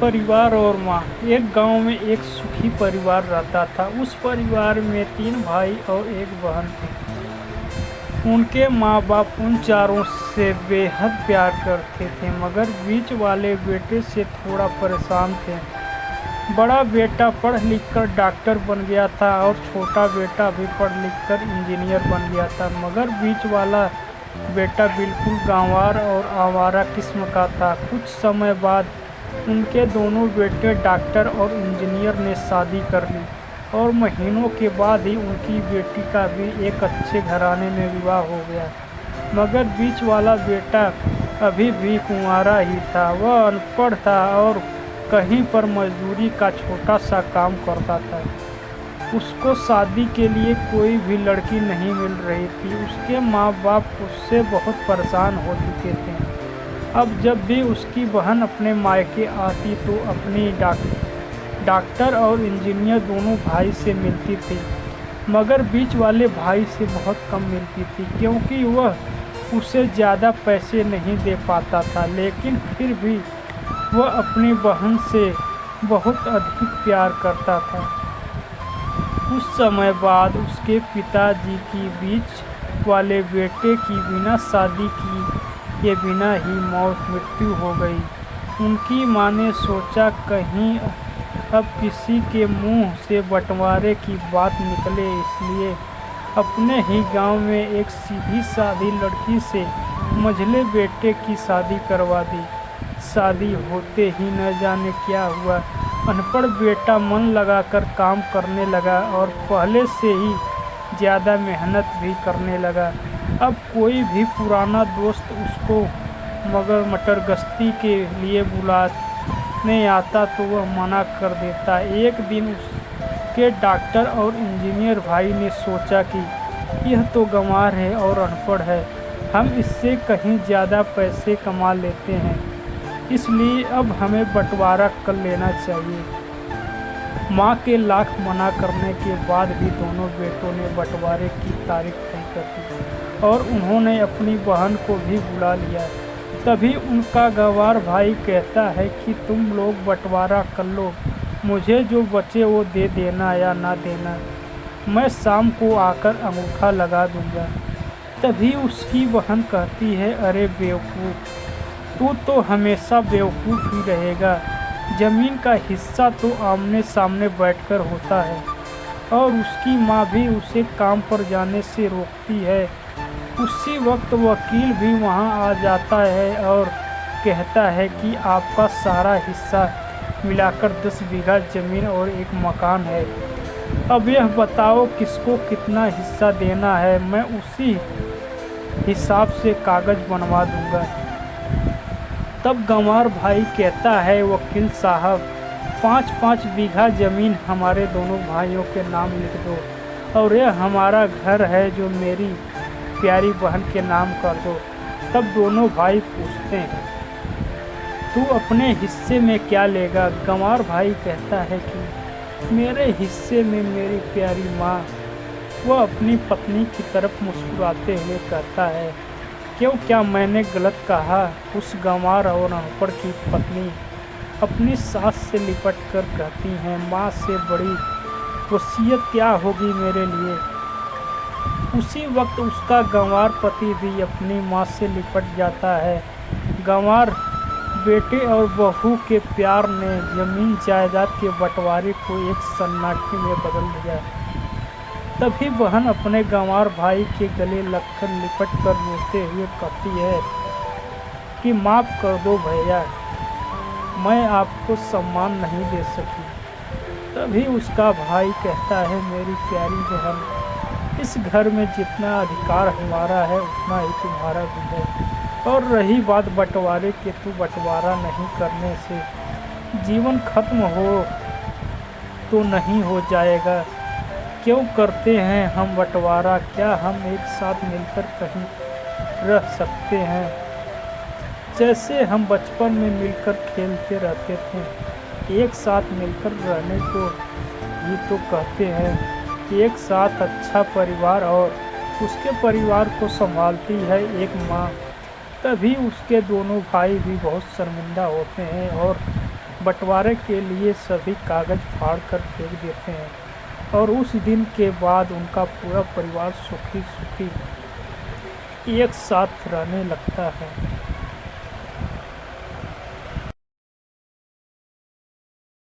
परिवार और माँ। एक गांव में एक सुखी परिवार रहता था। उस परिवार में 3 भाई और एक बहन थी। उनके माँ बाप उन चारों से बेहद प्यार करते थे, मगर बीच वाले बेटे से थोड़ा परेशान थे। बड़ा बेटा पढ़ लिख कर डॉक्टर बन गया था और छोटा बेटा भी पढ़ लिख कर इंजीनियर बन गया था, मगर बीच वाला बेटा बिल्कुल गंवार और आवारा किस्म का था। कुछ समय बाद उनके दोनों बेटे डॉक्टर और इंजीनियर ने शादी कर ली और महीनों के बाद ही उनकी बेटी का भी एक अच्छे घराने में विवाह हो गया। मगर बीच वाला बेटा अभी भी कुंवारा ही था। वह अनपढ़ था और कहीं पर मजदूरी का छोटा सा काम करता था। उसको शादी के लिए कोई भी लड़की नहीं मिल रही थी। उसके माँ बाप उससे बहुत परेशान हो चुके थे। अब जब भी उसकी बहन अपने मायके आती तो अपनी डॉक्टर और इंजीनियर दोनों भाई से मिलती थी, मगर बीच वाले भाई से बहुत कम मिलती थी, क्योंकि वह उसे ज़्यादा पैसे नहीं दे पाता था। लेकिन फिर भी वह अपनी बहन से बहुत अधिक प्यार करता था। कुछ समय बाद उसके पिताजी की बीच वाले बेटे की बिना शादी के बिना ही मृत्यु हो गई। उनकी माँ ने सोचा कहीं अब किसी के मुंह से बंटवारे की बात निकले, इसलिए अपने ही गांव में एक सीधी सादी लड़की से मंझले बेटे की शादी करवा दी। शादी होते ही न जाने क्या हुआ, अनपढ़ बेटा मन लगाकर काम करने लगा और पहले से ही ज़्यादा मेहनत भी करने लगा। अब कोई भी पुराना दोस्त उसको मगर मटर गश्ती के लिए बुलाने आता तो वह मना कर देता। एक दिन उसके डॉक्टर और इंजीनियर भाई ने सोचा कि यह तो गंवार है और अनपढ़ है, हम इससे कहीं ज़्यादा पैसे कमा लेते हैं, इसलिए अब हमें बंटवारा कर लेना चाहिए। माँ के लाख मना करने के बाद भी दोनों बेटों ने बंटवारे की तारीख तय कर दी और उन्होंने अपनी बहन को भी बुला लिया। तभी उनका गंवार भाई कहता है कि तुम लोग बंटवारा कर लो, मुझे जो बचे वो दे देना या ना देना, मैं शाम को आकर अंगूठा लगा दूंगा। तभी उसकी बहन कहती है, अरे बेवकूफ़, तू तो हमेशा बेवकूफ़ ही रहेगा। ज़मीन का हिस्सा तो आमने सामने बैठकर होता है। और उसकी माँ भी उसे काम पर जाने से रोकती है। उसी वक्त वकील भी वहाँ आ जाता है और कहता है कि आपका सारा हिस्सा मिलाकर 10 बीघा ज़मीन और एक मकान है। अब यह बताओ किसको कितना हिस्सा देना है, मैं उसी हिसाब से कागज़ बनवा दूंगा। तब गंवार भाई कहता है, वकील साहब, 5-5 बीघा ज़मीन हमारे दोनों भाइयों के नाम लिख दो और यह हमारा घर है जो मेरी प्यारी बहन के नाम कर दो। तब दोनों भाई पूछते हैं, तू अपने हिस्से में क्या लेगा? गंवार भाई कहता है कि मेरे हिस्से में मेरी प्यारी माँ। वह अपनी पत्नी की तरफ मुस्कुराते हुए कहता है, क्यों, क्या मैंने गलत कहा? उस गंवार और अनपढ़ की पत्नी अपनी सास से लिपट कर कहती हैं, माँ से बड़ी वसीयत क्या होगी मेरे लिए। उसी वक्त उसका गंवार पति भी अपनी माँ से लिपट जाता है। गंवार बेटे और बहू के प्यार ने जमीन जायदाद के बंटवारे को एक सन्नाटे में बदल दिया। तभी बहन अपने गंवार भाई के गले लगकर लिपट कर रोते हुए कहती है कि माफ़ कर दो भैया, मैं आपको सम्मान नहीं दे सकी। तभी उसका भाई कहता है, मेरी प्यारी बहन, इस घर में जितना अधिकार हमारा है उतना ही तुम्हारा भी है। और रही बात बंटवारे के, तो बंटवारा नहीं करने से जीवन खत्म हो तो नहीं हो जाएगा। क्यों करते हैं हम बंटवारा? क्या हम एक साथ मिलकर कहीं रह सकते हैं, जैसे हम बचपन में मिलकर खेलते रहते थे? एक साथ मिलकर रहने को ही तो कहते हैं। एक साथ अच्छा परिवार और उसके परिवार को संभालती है एक माँ। तभी उसके दोनों भाई भी बहुत शर्मिंदा होते हैं और बंटवारे के लिए सभी कागज फाड़ कर फेंक देते हैं और उस दिन के बाद उनका पूरा परिवार सुखी सुखी एक साथ रहने लगता है।